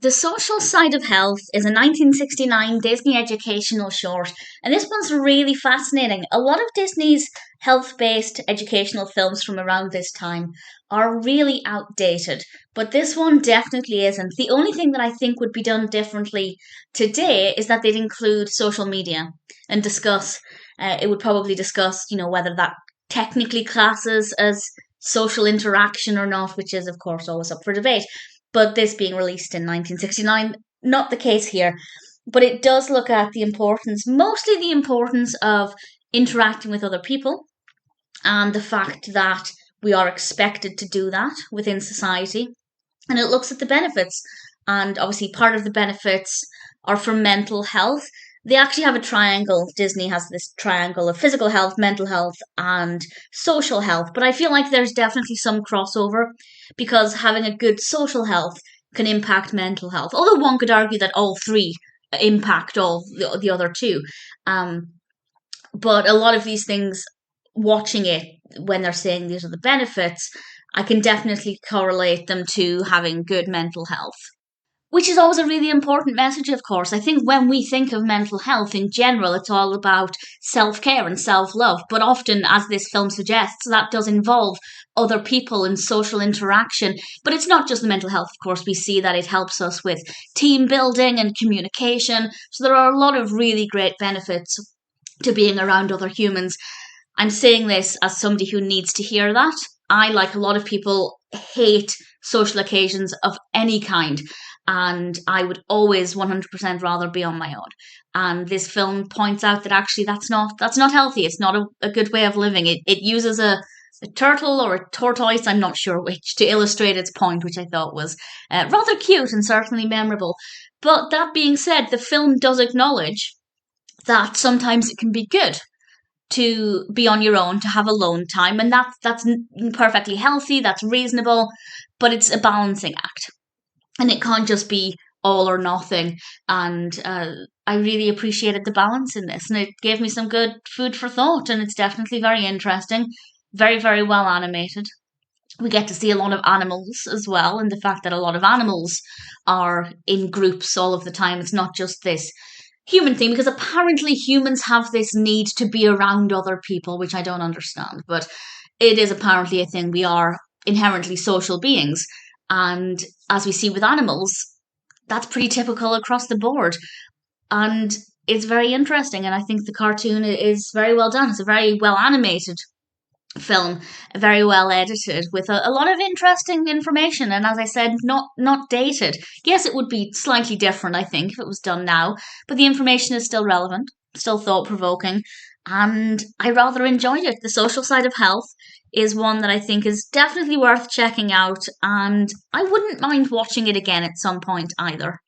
The Social Side of Health is a 1969 Disney educational short, and this one's really fascinating. A lot of Disney's health based educational films from around this time are really outdated, but this one definitely isn't. The only thing that I think would be done differently today is that they'd include social media and discuss, it would probably discuss, whether that technically classes as social interaction or not, which is, of course, always up for debate. But this being released in 1969, not the case here. But it does look at the importance, mostly the importance of interacting with other people and the fact that we are expected to do that within society. And it looks at the benefits. And obviously, part of the benefits are for mental health. They actually have a triangle. Disney has this triangle of physical health, mental health, and social health. But I feel like there's definitely some crossover because having a good social health can impact mental health. Although one could argue that all three impact all the other two. But a lot of these things, watching it when they're saying these are the benefits, I can definitely correlate them to having good mental health. Which is always a really important message, of course. I think when we think of mental health in general, it's all about self care and self love. But often, as this film suggests, that does involve other people and social interaction. But it's not just the mental health, of course. We see that it helps us with team building and communication. So there are a lot of really great benefits to being around other humans. I'm saying this as somebody who needs to hear that. I, like a lot of people, hate social occasions of any kind. And I would always 100% rather be on my own. And this film points out that actually that's not healthy. It's not a good way of living. It uses a turtle or a tortoise, I'm not sure which, to illustrate its point, which I thought was rather cute and certainly memorable. But that being said, the film does acknowledge that sometimes it can be good to be on your own, to have alone time, and that's perfectly healthy, that's reasonable, but it's a balancing act. And it can't just be all or nothing. And I really appreciated the balance in this. And it gave me some good food for thought. And it's definitely very interesting. Very, very well animated. We get to see a lot of animals as well. And the fact that a lot of animals are in groups all of the time. It's not just this human thing. Because apparently humans have this need to be around other people, which I don't understand. But it is apparently a thing. We are inherently social beings. And as we see with animals, that's pretty typical across the board. And it's very interesting. And I think the cartoon is very well done. It's a very well animated film, very well edited, with a lot of interesting information. And as I said, not dated. Yes, it would be slightly different, I think, if it was done now. But the information is still relevant, still thought provoking. And I rather enjoyed it. The Social Side of Health is one that I think is definitely worth checking out, and I wouldn't mind watching it again at some point either.